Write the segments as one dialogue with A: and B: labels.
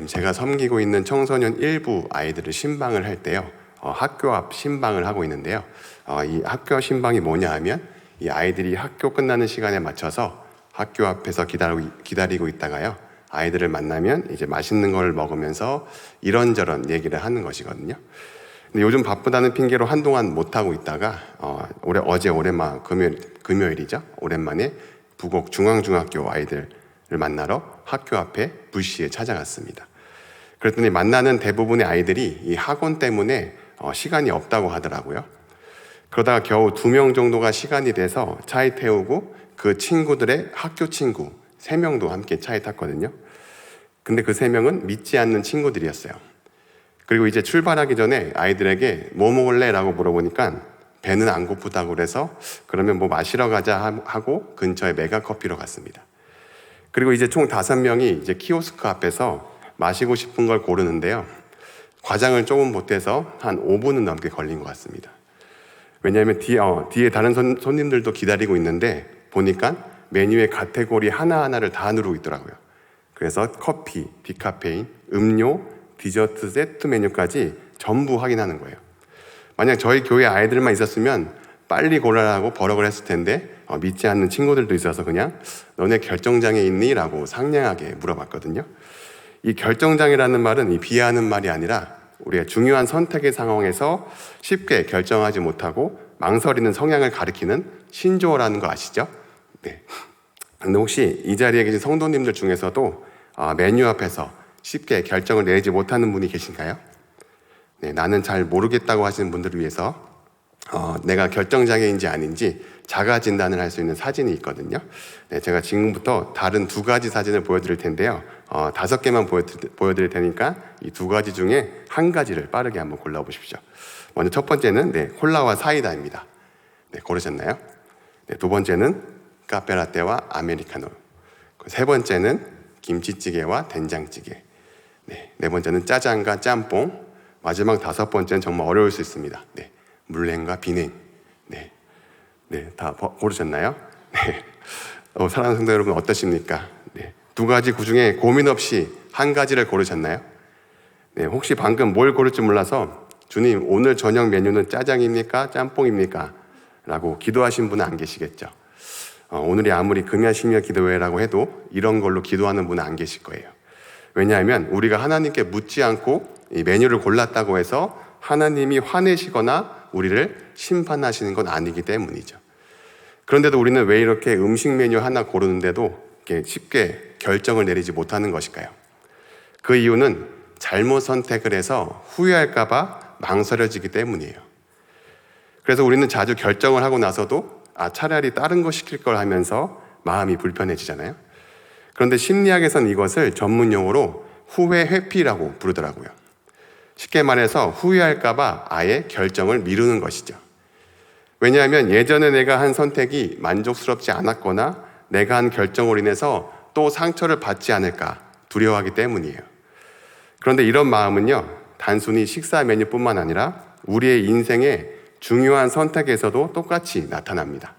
A: 지금 제가 섬기고 있는 청소년 일부 아이들을 신방을 할 때요, 학교 앞 신방을 하고 있는데요. 이 학교 신방이 뭐냐 하면 이 아이들이 학교 끝나는 시간에 맞춰서 학교 앞에서 기다리고 있다가요, 아이들을 만나면 이제 맛있는 걸 먹으면서 이런저런 얘기를 하는 것이거든요. 근데 요즘 바쁘다는 핑계로 한동안 못하고 있다가 어제 오랜만 금요일이죠. 오랜만에 부곡 중앙중학교 아이들을 만나러 학교 앞에 불시에 찾아갔습니다. 그랬더니 만나는 대부분의 아이들이 이 학원 때문에 시간이 없다고 하더라고요. 그러다가 겨우 2명 정도가 시간이 돼서 차에 태우고 그 친구들의 학교 친구 3명도 함께 차에 탔거든요. 근데 그 3명은 믿지 않는 친구들이었어요. 그리고 이제 출발하기 전에 아이들에게 뭐 먹을래? 라고 물어보니까 배는 안 고프다고 그래서 그러면 뭐 마시러 가자 하고 근처에 메가커피로 갔습니다. 그리고 이제 총 5명이 이제 키오스크 앞에서 마시고 싶은 걸 고르는데요. 과장을 조금 못해서 한 5분은 넘게 걸린 것 같습니다. 왜냐하면 뒤에 다른 손님들도 기다리고 있는데 보니까 메뉴의 카테고리 하나하나를 다 누르고 있더라고요. 그래서 커피, 디카페인, 음료, 디저트 세트 메뉴까지 전부 확인하는 거예요. 만약 저희 교회 아이들만 있었으면 빨리 고르라고 버럭을 했을 텐데 믿지 않는 친구들도 있어서 그냥 너네 결정장애 있니? 라고 상냥하게 물어봤거든요. 이 결정장애라는 말은 이 비하하는 말이 아니라 우리의 중요한 선택의 상황에서 쉽게 결정하지 못하고 망설이는 성향을 가리키는 신조어라는 거 아시죠? 네. 근데 혹시 이 자리에 계신 성도님들 중에서도 메뉴 앞에서 쉽게 결정을 내리지 못하는 분이 계신가요? 네, 나는 잘 모르겠다고 하시는 분들을 위해서 내가 결정장애인지 아닌지 자가 진단을 할 수 있는 사진이 있거든요. 네, 제가 지금부터 다른 2가지 사진을 보여드릴 텐데요. 5개만 보여드릴 테니까 이 2가지 중에 한 가지를 빠르게 한번 골라보십시오. 먼저 첫 번째는 콜라와 사이다입니다. 네, 고르셨나요? 네, 2번째는 카페라떼와 아메리카노. 3번째는 김치찌개와 된장찌개. 네, 4번째는 짜장과 짬뽕. 마지막 5번째는 정말 어려울 수 있습니다. 네, 물냉과 비냉. 네, 다 고르셨나요? 네. 사랑하는 성도 여러분 어떠십니까? 네, 2가지 그중에 고민 없이 한 가지를 고르셨나요? 네, 혹시 방금 뭘 고를지 몰라서 주님 오늘 저녁 메뉴는 짜장입니까? 짬뽕입니까? 라고 기도하신 분은 안 계시겠죠. 오늘이 아무리 금야심야 기도회라고 해도 이런 걸로 기도하는 분은 안 계실 거예요. 왜냐하면 우리가 하나님께 묻지 않고 이 메뉴를 골랐다고 해서 하나님이 화내시거나 우리를 심판하시는 건 아니기 때문이죠. 그런데도 우리는 왜 이렇게 음식 메뉴 하나 고르는데도 쉽게 결정을 내리지 못하는 것일까요? 그 이유는 잘못 선택을 해서 후회할까 봐 망설여지기 때문이에요. 그래서 우리는 자주 결정을 하고 나서도 차라리 다른 거 시킬 걸 하면서 마음이 불편해지잖아요. 그런데 심리학에서는 이것을 전문 용어로 후회 회피라고 부르더라고요. 쉽게 말해서 후회할까 봐 아예 결정을 미루는 것이죠. 왜냐하면 예전에 내가 한 선택이 만족스럽지 않았거나 내가 한 결정으로 인해서 또 상처를 받지 않을까 두려워하기 때문이에요. 그런데 이런 마음은요, 단순히 식사 메뉴뿐만 아니라 우리의 인생의 중요한 선택에서도 똑같이 나타납니다.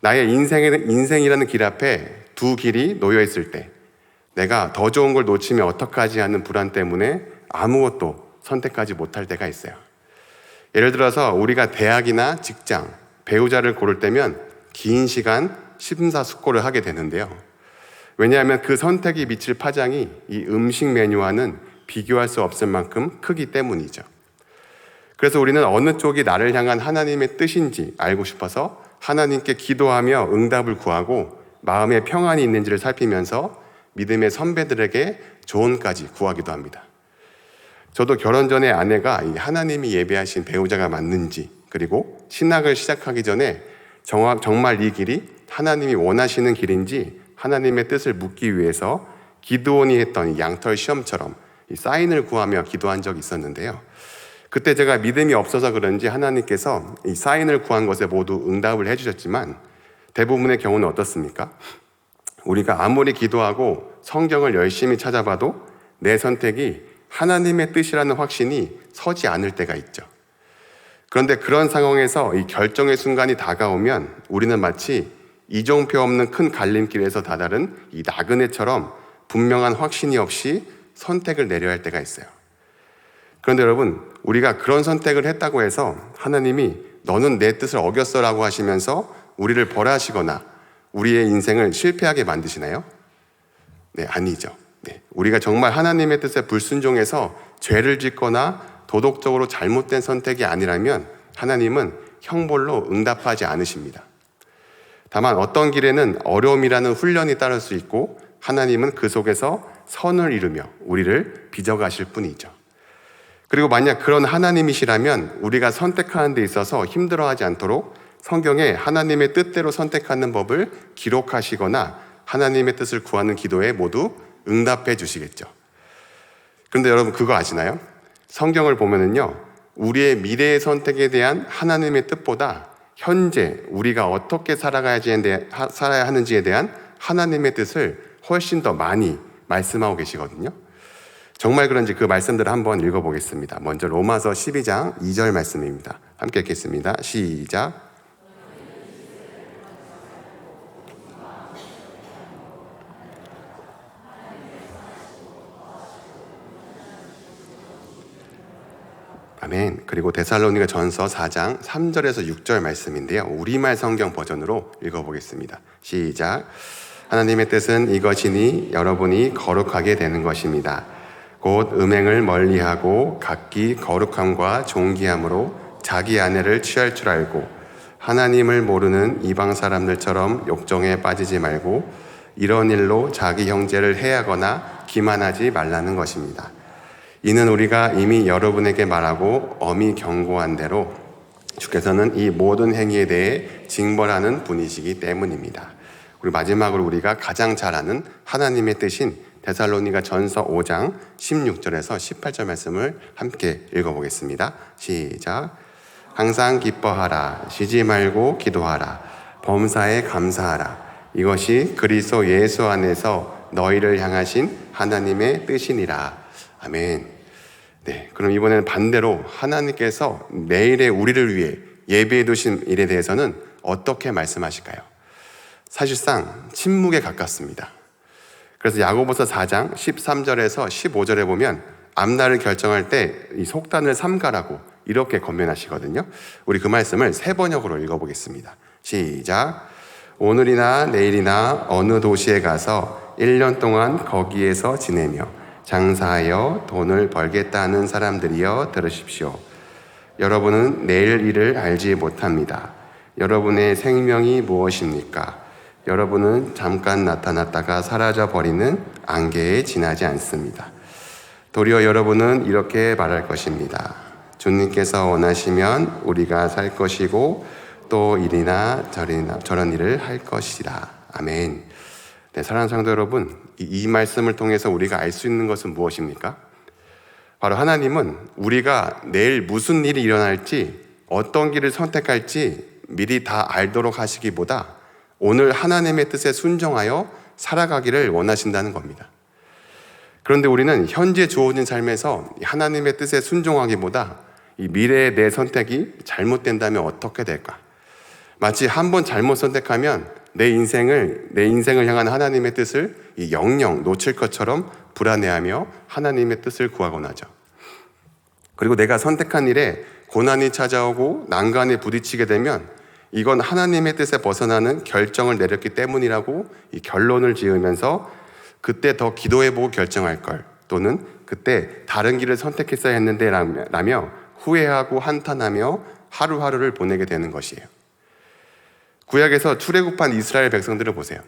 A: 나의 인생이라는 길 앞에 2 길이 놓여 있을 때 내가 더 좋은 걸 놓치면 어떡하지 하는 불안 때문에 아무것도 선택하지 못할 때가 있어요. 예를 들어서 우리가 대학이나 직장, 배우자를 고를 때면 긴 시간 심사숙고를 하게 되는데요. 왜냐하면 그 선택이 미칠 파장이 이 음식 메뉴와는 비교할 수 없을 만큼 크기 때문이죠. 그래서 우리는 어느 쪽이 나를 향한 하나님의 뜻인지 알고 싶어서 하나님께 기도하며 응답을 구하고 마음에 평안이 있는지를 살피면서 믿음의 선배들에게 조언까지 구하기도 합니다. 저도 결혼 전에 아내가 하나님이 예배하신 배우자가 맞는지, 그리고 신학을 시작하기 전에 정말 이 길이 하나님이 원하시는 길인지 하나님의 뜻을 묻기 위해서 기드온이 했던 양털 시험처럼 사인을 구하며 기도한 적이 있었는데요. 그때 제가 믿음이 없어서 그런지 하나님께서 이 사인을 구한 것에 모두 응답을 해주셨지만 대부분의 경우는 어떻습니까? 우리가 아무리 기도하고 성경을 열심히 찾아봐도 내 선택이 하나님의 뜻이라는 확신이 서지 않을 때가 있죠. 그런데 그런 상황에서 이 결정의 순간이 다가오면 우리는 마치 이정표 없는 큰 갈림길에서 다다른 이 나그네처럼 분명한 확신이 없이 선택을 내려야 할 때가 있어요. 그런데 여러분, 우리가 그런 선택을 했다고 해서 하나님이 너는 내 뜻을 어겼어라고 하시면서 우리를 벌하시거나 우리의 인생을 실패하게 만드시나요? 네, 아니죠. 네, 우리가 정말 하나님의 뜻에 불순종해서 죄를 짓거나 도덕적으로 잘못된 선택이 아니라면 하나님은 형벌로 응답하지 않으십니다. 다만 어떤 길에는 어려움이라는 훈련이 따를 수 있고 하나님은 그 속에서 선을 이루며 우리를 빚어가실 뿐이죠. 그리고 만약 그런 하나님이시라면 우리가 선택하는 데 있어서 힘들어하지 않도록 성경에 하나님의 뜻대로 선택하는 법을 기록하시거나 하나님의 뜻을 구하는 기도에 모두 응답해 주시겠죠. 그런데 여러분 그거 아시나요? 성경을 보면은요, 우리의 미래의 선택에 대한 하나님의 뜻보다 현재 우리가 어떻게 살아야 하는지에 대한 하나님의 뜻을 훨씬 더 많이 말씀하고 계시거든요. 정말 그런지 그 말씀들을 한번 읽어보겠습니다. 먼저 로마서 12장 2절 말씀입니다. 함께 읽겠습니다. 시작. 아멘. 그리고 데살로니가 전서 4장 3절에서 6절 말씀인데요. 우리말 성경 버전으로 읽어보겠습니다. 시작. 하나님의 뜻은 이것이니 여러분이 거룩하게 되는 것입니다. 곧 음행을 멀리하고 각기 거룩함과 존귀함으로 자기 아내를 취할 줄 알고 하나님을 모르는 이방 사람들처럼 욕정에 빠지지 말고 이런 일로 자기 형제를 해하거나 기만하지 말라는 것입니다. 이는 우리가 이미 여러분에게 말하고 엄히 경고한 대로 주께서는 이 모든 행위에 대해 징벌하는 분이시기 때문입니다. 그리고 마지막으로 우리가 가장 잘 아는 하나님의 뜻인 데살로니가 전서 5장 16절에서 18절 말씀을 함께 읽어보겠습니다. 시작. 항상 기뻐하라. 쉬지 말고 기도하라. 범사에 감사하라. 이것이 그리스도 예수 안에서 너희를 향하신 하나님의 뜻이니라. 아멘. 네, 그럼 이번에는 반대로 하나님께서 내일의 우리를 위해 예비해 두신 일에 대해서는 어떻게 말씀하실까요? 사실상 침묵에 가깝습니다. 그래서 야고보서 4장 13절에서 15절에 보면 앞날을 결정할 때 이 속단을 삼가라고 이렇게 권면하시거든요. 우리 그 말씀을 세 번역으로 읽어보겠습니다. 시작. 오늘이나 내일이나 어느 도시에 가서 1년 동안 거기에서 지내며 장사하여 돈을 벌겠다 하는 사람들이여 들으십시오. 여러분은 내일 일을 알지 못합니다. 여러분의 생명이 무엇입니까? 여러분은 잠깐 나타났다가 사라져 버리는 안개에 지나지 않습니다. 도리어 여러분은 이렇게 말할 것입니다. 주님께서 원하시면 우리가 살 것이고 또 이리나 저런 일을 할 것이라. 아멘. 네, 사랑하는 성도 여러분, 이 말씀을 통해서 우리가 알 수 있는 것은 무엇입니까? 바로 하나님은 우리가 내일 무슨 일이 일어날지 어떤 길을 선택할지 미리 다 알도록 하시기보다 오늘 하나님의 뜻에 순종하여 살아가기를 원하신다는 겁니다. 그런데 우리는 현재 주어진 삶에서 하나님의 뜻에 순종하기보다 이 미래의 내 선택이 잘못된다면 어떻게 될까? 마치 한번 잘못 선택하면 내 인생을 향한 하나님의 뜻을 영영 놓칠 것처럼 불안해하며 하나님의 뜻을 구하곤 하죠. 그리고 내가 선택한 일에 고난이 찾아오고 난간에 부딪히게 되면 이건 하나님의 뜻에 벗어나는 결정을 내렸기 때문이라고 이 결론을 지으면서 그때 더 기도해보고 결정할 걸, 또는 그때 다른 길을 선택했어야 했는데 라며 후회하고 한탄하며 하루하루를 보내게 되는 것이에요. 구약에서 출애굽한 이스라엘 백성들을 보세요.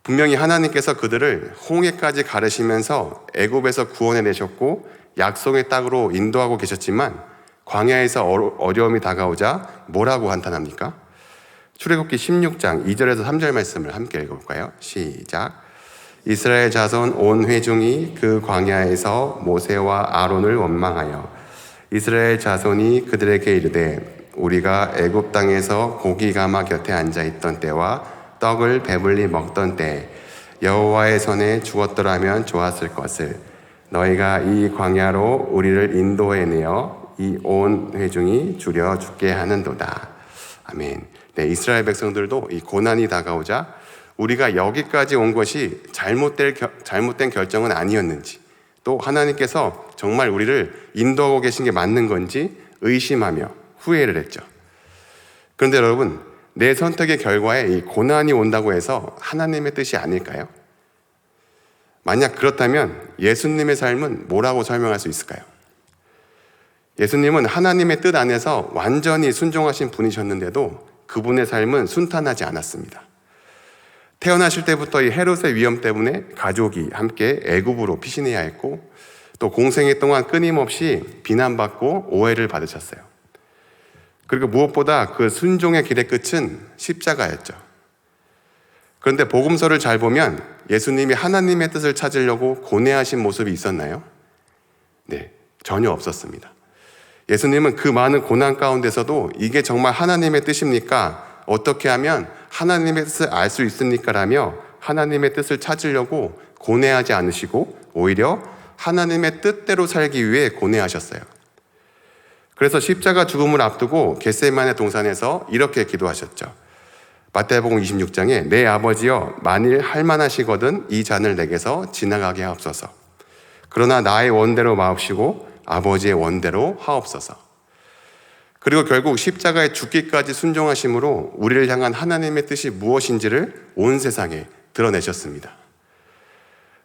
A: 분명히 하나님께서 그들을 홍해까지 가르시면서 애굽에서 구원해 내셨고 약속의 땅으로 인도하고 계셨지만 광야에서 어려움이 다가오자 뭐라고 한탄합니까? 출애굽기 16장 2절에서 3절 말씀을 함께 읽어볼까요? 시작. 이스라엘 자손 온 회중이 그 광야에서 모세와 아론을 원망하여 이스라엘 자손이 그들에게 이르되 우리가 애굽 땅에서 고기 가마 곁에 앉아 있던 때와 떡을 배불리 먹던 때 여호와의 손에 주었더라면 좋았을 것을 너희가 이 광야로 우리를 인도해내어 이 온 회중이 줄여 죽게 하는도다. 아멘. 네, 이스라엘 백성들도 이 고난이 다가오자 우리가 여기까지 온 것이 잘못된 결정은 아니었는지, 또 하나님께서 정말 우리를 인도하고 계신 게 맞는 건지 의심하며 후회를 했죠. 그런데 여러분, 내 선택의 결과에 이 고난이 온다고 해서 하나님의 뜻이 아닐까요? 만약 그렇다면 예수님의 삶은 뭐라고 설명할 수 있을까요? 예수님은 하나님의 뜻 안에서 완전히 순종하신 분이셨는데도 그분의 삶은 순탄하지 않았습니다. 태어나실 때부터 이 헤롯의 위험 때문에 가족이 함께 애굽으로 피신해야 했고, 또 공생애 동안 끊임없이 비난받고 오해를 받으셨어요. 그리고 무엇보다 그 순종의 길의 끝은 십자가였죠. 그런데 복음서를 잘 보면 예수님이 하나님의 뜻을 찾으려고 고뇌하신 모습이 있었나요? 네, 전혀 없었습니다. 예수님은 그 많은 고난 가운데서도 이게 정말 하나님의 뜻입니까? 어떻게 하면 하나님의 뜻을 알 수 있습니까? 라며 하나님의 뜻을 찾으려고 고뇌하지 않으시고 오히려 하나님의 뜻대로 살기 위해 고뇌하셨어요. 그래서 십자가 죽음을 앞두고 겟세마네 동산에서 이렇게 기도하셨죠. 마태복음 26장에 내 아버지여 만일 할만하시거든 이 잔을 내게서 지나가게 하옵소서. 그러나 나의 원대로 마옵시고 아버지의 원대로 하옵소서. 그리고 결국 십자가에 죽기까지 순종하심으로 우리를 향한 하나님의 뜻이 무엇인지를 온 세상에 드러내셨습니다.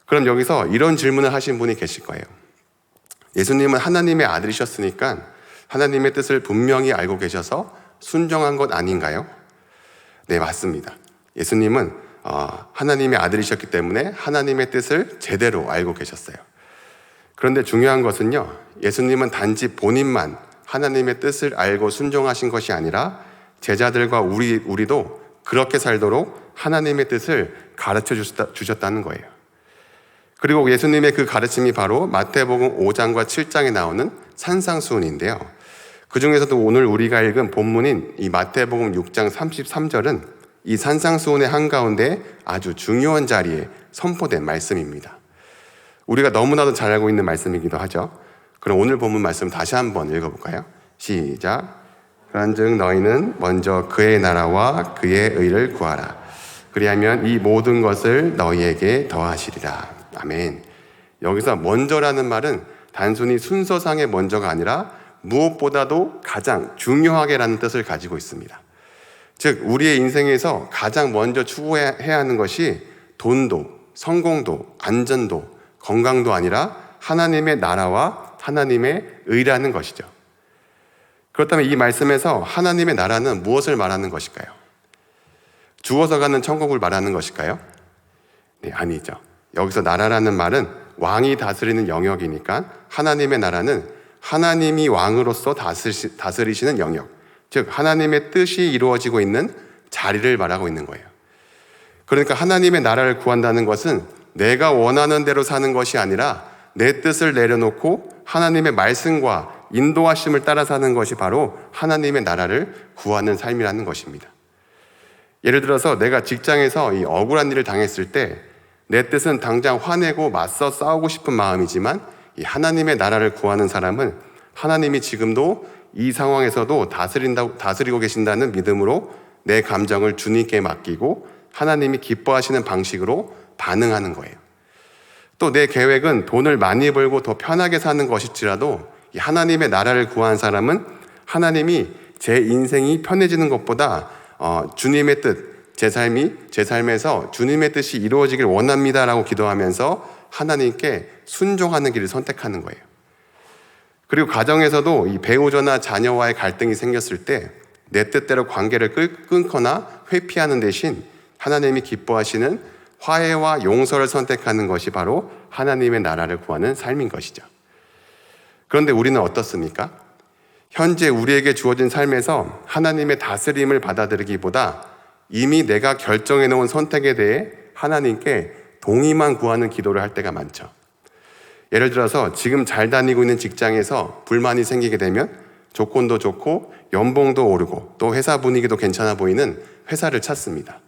A: 그럼 여기서 이런 질문을 하신 분이 계실 거예요. 예수님은 하나님의 아들이셨으니까 하나님의 뜻을 분명히 알고 계셔서 순종한 것 아닌가요? 네, 맞습니다. 예수님은 하나님의 아들이셨기 때문에 하나님의 뜻을 제대로 알고 계셨어요. 그런데 중요한 것은요, 예수님은 단지 본인만 하나님의 뜻을 알고 순종하신 것이 아니라 제자들과 우리도 그렇게 살도록 하나님의 뜻을 가르쳐 주셨다는 거예요. 그리고 예수님의 그 가르침이 바로 마태복음 5장과 7장에 나오는 산상수훈인데요. 그 중에서도 오늘 우리가 읽은 본문인 이 마태복음 6장 33절은 이 산상수훈의 한가운데 아주 중요한 자리에 선포된 말씀입니다. 우리가 너무나도 잘 알고 있는 말씀이기도 하죠. 그럼 오늘 본문 말씀 다시 한번 읽어볼까요? 시작. 그런즉 너희는 먼저 그의 나라와 그의 의를 구하라. 그리하면 이 모든 것을 너희에게 더하시리라. 아멘. 여기서 먼저라는 말은 단순히 순서상의 먼저가 아니라 무엇보다도 가장 중요하게라는 뜻을 가지고 있습니다. 즉 우리의 인생에서 가장 먼저 추구해야 하는 것이 돈도, 성공도, 안전도, 건강도 아니라 하나님의 나라와 하나님의 의라는 것이죠. 그렇다면 이 말씀에서 하나님의 나라는 무엇을 말하는 것일까요? 죽어서 가는 천국을 말하는 것일까요? 네, 아니죠. 여기서 나라라는 말은 왕이 다스리는 영역이니까 하나님의 나라는 하나님이 왕으로서 다스리시는 영역, 즉 하나님의 뜻이 이루어지고 있는 자리를 말하고 있는 거예요. 그러니까 하나님의 나라를 구한다는 것은 내가 원하는 대로 사는 것이 아니라 내 뜻을 내려놓고 하나님의 말씀과 인도하심을 따라 사는 것이 바로 하나님의 나라를 구하는 삶이라는 것입니다. 예를 들어서 내가 직장에서 이 억울한 일을 당했을 때 내 뜻은 당장 화내고 맞서 싸우고 싶은 마음이지만 이 하나님의 나라를 구하는 사람은 하나님이 지금도 이 상황에서도 다스리고 계신다는 믿음으로 내 감정을 주님께 맡기고 하나님이 기뻐하시는 방식으로 반응하는 거예요. 또 내 계획은 돈을 많이 벌고 더 편하게 사는 것일지라도 이 하나님의 나라를 구한 사람은 하나님이 제 인생이 편해지는 것보다 주님의 뜻, 제 삶에서 주님의 뜻이 이루어지길 원합니다라고 기도하면서 하나님께 순종하는 길을 선택하는 거예요. 그리고 가정에서도 이 배우자나 자녀와의 갈등이 생겼을 때 내 뜻대로 관계를 끊거나 회피하는 대신 하나님이 기뻐하시는 화해와 용서를 선택하는 것이 바로 하나님의 나라를 구하는 삶인 것이죠. 그런데 우리는 어떻습니까? 현재 우리에게 주어진 삶에서 하나님의 다스림을 받아들이기보다 이미 내가 결정해 놓은 선택에 대해 하나님께 동의만 구하는 기도를 할 때가 많죠. 예를 들어서 지금 잘 다니고 있는 직장에서 불만이 생기게 되면 조건도 좋고 연봉도 오르고 또 회사 분위기도 괜찮아 보이는 회사를 찾습니다.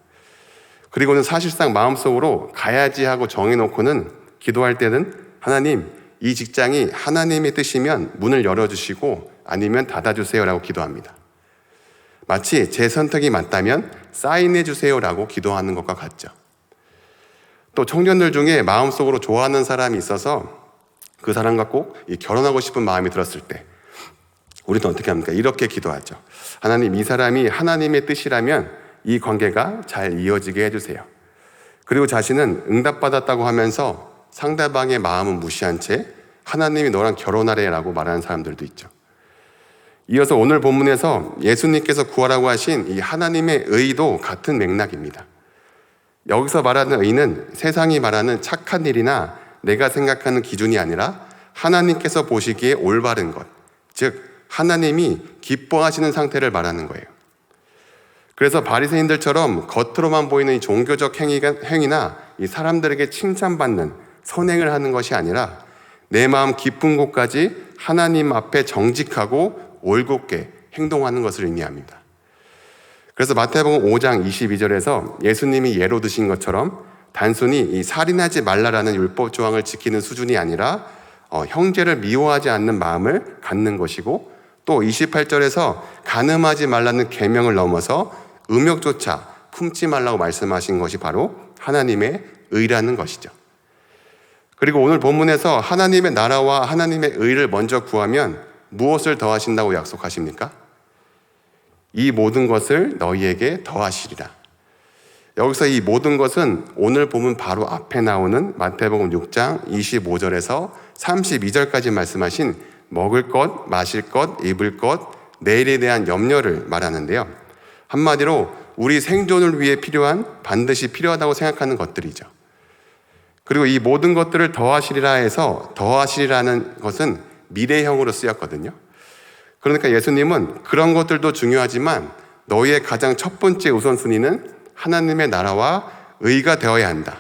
A: 그리고는 사실상 마음속으로 가야지 하고 정해놓고는 기도할 때는 하나님, 이 직장이 하나님의 뜻이면 문을 열어주시고 아니면 닫아주세요라고 기도합니다. 마치 제 선택이 맞다면 사인해주세요라고 기도하는 것과 같죠. 또 청년들 중에 마음속으로 좋아하는 사람이 있어서 그 사람과 꼭 결혼하고 싶은 마음이 들었을 때 우리는 어떻게 합니까? 이렇게 기도하죠. 하나님, 이 사람이 하나님의 뜻이라면 이 관계가 잘 이어지게 해주세요. 그리고 자신은 응답받았다고 하면서 상대방의 마음은 무시한 채 하나님이 너랑 결혼하래라고 말하는 사람들도 있죠. 이어서 오늘 본문에서 예수님께서 구하라고 하신 이 하나님의 의도 같은 맥락입니다. 여기서 말하는 의는 세상이 말하는 착한 일이나 내가 생각하는 기준이 아니라 하나님께서 보시기에 올바른 것, 즉 하나님이 기뻐하시는 상태를 말하는 거예요. 그래서 바리새인들처럼 겉으로만 보이는 이 종교적 행위나 이 사람들에게 칭찬받는 선행을 하는 것이 아니라 내 마음 깊은 곳까지 하나님 앞에 정직하고 올곧게 행동하는 것을 의미합니다. 그래서 마태복음 5장 22절에서 예수님이 예로 드신 것처럼 단순히 이 살인하지 말라라는 율법 조항을 지키는 수준이 아니라 형제를 미워하지 않는 마음을 갖는 것이고, 또 28절에서 간음하지 말라는 계명을 넘어서 음욕조차 품지 말라고 말씀하신 것이 바로 하나님의 의라는 것이죠. 그리고 오늘 본문에서 하나님의 나라와 하나님의 의를 먼저 구하면 무엇을 더하신다고 약속하십니까? 이 모든 것을 너희에게 더하시리라. 여기서 이 모든 것은 오늘 본문 바로 앞에 나오는 마태복음 6장 25절에서 32절까지 말씀하신 먹을 것, 마실 것, 입을 것, 내일에 대한 염려를 말하는데요. 한마디로 우리 생존을 위해 반드시 필요하다고 생각하는 것들이죠. 그리고 이 모든 것들을 더하시리라 해서 더하시리라는 것은 미래형으로 쓰였거든요. 그러니까 예수님은 그런 것들도 중요하지만 너희의 가장 첫 번째 우선순위는 하나님의 나라와 의가 되어야 한다.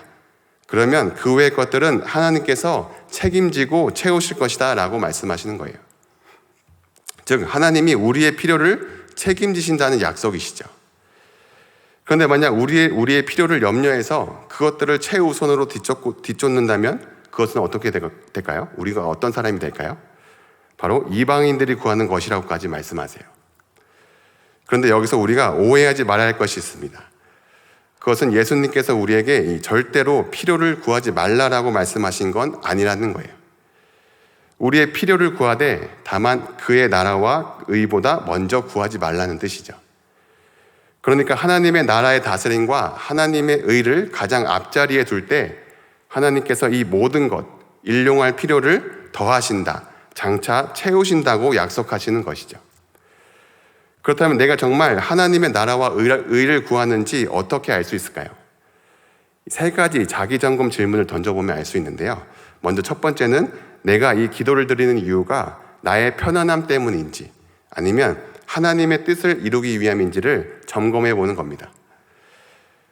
A: 그러면 그 외의 것들은 하나님께서 책임지고 채우실 것이다 라고 말씀하시는 거예요. 즉 하나님이 우리의 필요를 책임지신다는 약속이시죠. 그런데 만약 우리의 필요를 염려해서 그것들을 최우선으로 뒤쫓는다면 그것은 어떻게 될까요? 우리가 어떤 사람이 될까요? 바로 이방인들이 구하는 것이라고까지 말씀하세요. 그런데 여기서 우리가 오해하지 말아야 할 것이 있습니다. 그것은 예수님께서 우리에게 절대로 필요를 구하지 말라라고 말씀하신 건 아니라는 거예요. 우리의 필요를 구하되 다만 그의 나라와 의보다 먼저 구하지 말라는 뜻이죠. 그러니까 하나님의 나라의 다스림과 하나님의 의를 가장 앞자리에 둘 때 하나님께서 이 모든 것, 일용할 필요를 더하신다, 장차 채우신다고 약속하시는 것이죠. 그렇다면 내가 정말 하나님의 나라와 의를 구하는지 어떻게 알 수 있을까요? 세 가지 자기점검 질문을 던져보면 알 수 있는데요. 먼저 첫 번째는 내가 이 기도를 드리는 이유가 나의 편안함 때문인지 아니면 하나님의 뜻을 이루기 위함인지를 점검해 보는 겁니다.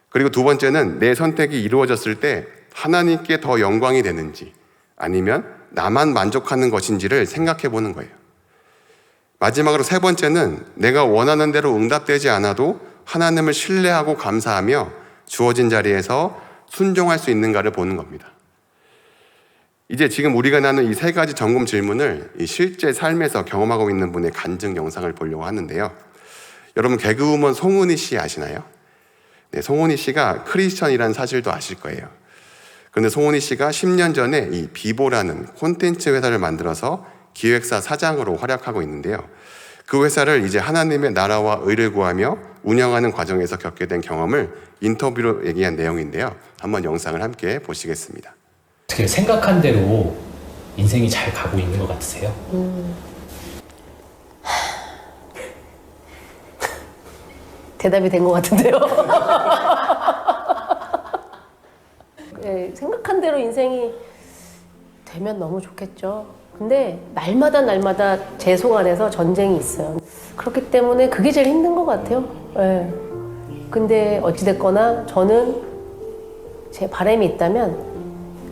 A: 그리고 두 번째는 내 선택이 이루어졌을 때 하나님께 더 영광이 되는지 아니면 나만 만족하는 것인지를 생각해 보는 거예요. 마지막으로 세 번째는 내가 원하는 대로 응답되지 않아도 하나님을 신뢰하고 감사하며 주어진 자리에서 순종할 수 있는가를 보는 겁니다. 이제 지금 우리가 나눈 이 세 가지 점검 질문을 실제 삶에서 경험하고 있는 분의 간증 영상을 보려고 하는데요. 여러분 개그우먼 송은이 씨 아시나요? 네, 송은이 씨가 크리스천이라는 사실도 아실 거예요. 그런데 송은이 씨가 10년 전에 이 비보라는 콘텐츠 회사를 만들어서 기획사 사장으로 활약하고 있는데요. 그 회사를 이제 하나님의 나라와 의를 구하며 운영하는 과정에서 겪게 된 경험을 인터뷰로 얘기한 내용인데요. 한번 영상을 함께 보시겠습니다.
B: 어떻게 생각한 대로 인생이 잘 가고 있는 것 같으세요?
C: 대답이 된 것 같은데요. 네, 생각한 대로 인생이 되면 너무 좋겠죠. 근데 날마다 제 속 안에서 전쟁이 있어요. 그렇기 때문에 그게 제일 힘든 것 같아요. 네. 근데 어찌됐거나 저는 제 바람이 있다면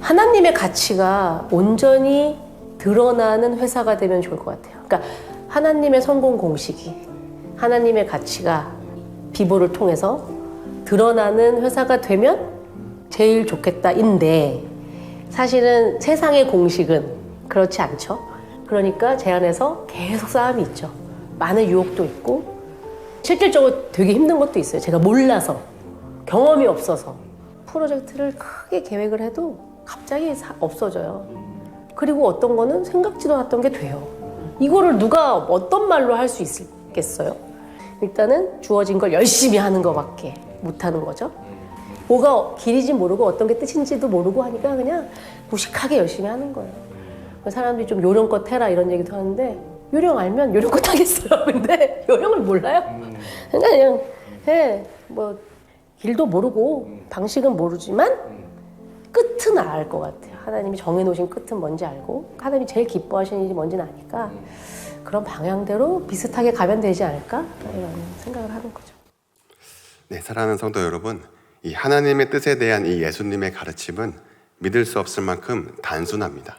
C: 하나님의 가치가 온전히 드러나는 회사가 되면 좋을 것 같아요. 그러니까 하나님의 성공 공식이, 하나님의 가치가 비보를 통해서 드러나는 회사가 되면 제일 좋겠다인데 사실은 세상의 공식은 그렇지 않죠. 그러니까 제 안에서 계속 싸움이 있죠. 많은 유혹도 있고 실질적으로 되게 힘든 것도 있어요. 제가 몰라서, 경험이 없어서 프로젝트를 크게 계획을 해도 갑자기 없어져요. 그리고 어떤 거는 생각지도 않았던 게 돼요. 이거를 누가 어떤 말로 할 수 있겠어요? 일단은 주어진 걸 열심히 하는 것밖에 못하는 거죠. 뭐가 길인지 모르고 어떤 게 뜻인지도 모르고 하니까 그냥 무식하게 열심히 하는 거예요. 사람들이 좀 요령껏 해라 이런 얘기도 하는데 요령 알면 요령껏 하겠어요. 근데 요령을 몰라요. 그냥 해. 뭐 길도 모르고 방식은 모르지만 끝은 알 것 같아요. 하나님이 정해놓으신 끝은 뭔지 알고 하나님이 제일 기뻐하시는 일이 뭔지는 아니까 그런 방향대로 비슷하게 가면 되지 않을까 이런 생각을 하는 거죠.
A: 네, 사랑하는 성도 여러분, 이 하나님의 뜻에 대한 이 예수님의 가르침은 믿을 수 없을 만큼 단순합니다.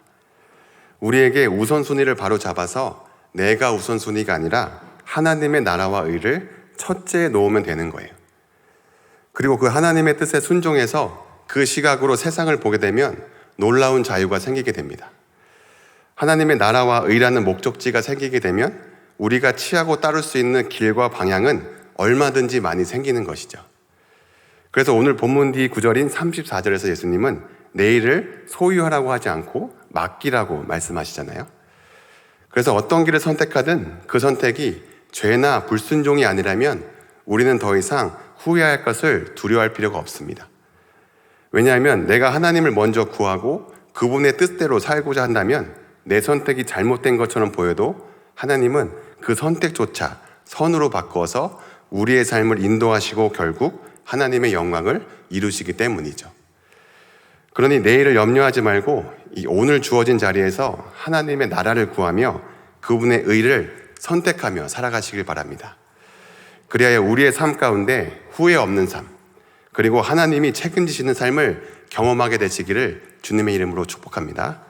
A: 우리에게 우선순위를 바로 잡아서 내가 우선순위가 아니라 하나님의 나라와 의를 첫째에 놓으면 되는 거예요. 그리고 그 하나님의 뜻에 순종해서 그 시각으로 세상을 보게 되면 놀라운 자유가 생기게 됩니다. 하나님의 나라와 의라는 목적지가 생기게 되면 우리가 취하고 따를 수 있는 길과 방향은 얼마든지 많이 생기는 것이죠. 그래서 오늘 본문 뒤 구절인 34절에서 예수님은 내일을 소유하라고 하지 않고 맡기라고 말씀하시잖아요. 그래서 어떤 길을 선택하든 그 선택이 죄나 불순종이 아니라면 우리는 더 이상 후회할 것을 두려워할 필요가 없습니다. 왜냐하면 내가 하나님을 먼저 구하고 그분의 뜻대로 살고자 한다면 내 선택이 잘못된 것처럼 보여도 하나님은 그 선택조차 선으로 바꿔서 우리의 삶을 인도하시고 결국 하나님의 영광을 이루시기 때문이죠. 그러니 내일을 염려하지 말고 이 오늘 주어진 자리에서 하나님의 나라를 구하며 그분의 의를 선택하며 살아가시길 바랍니다. 그리하여 우리의 삶 가운데 후회 없는 삶, 그리고 하나님이 책임지시는 삶을 경험하게 되시기를 주님의 이름으로 축복합니다.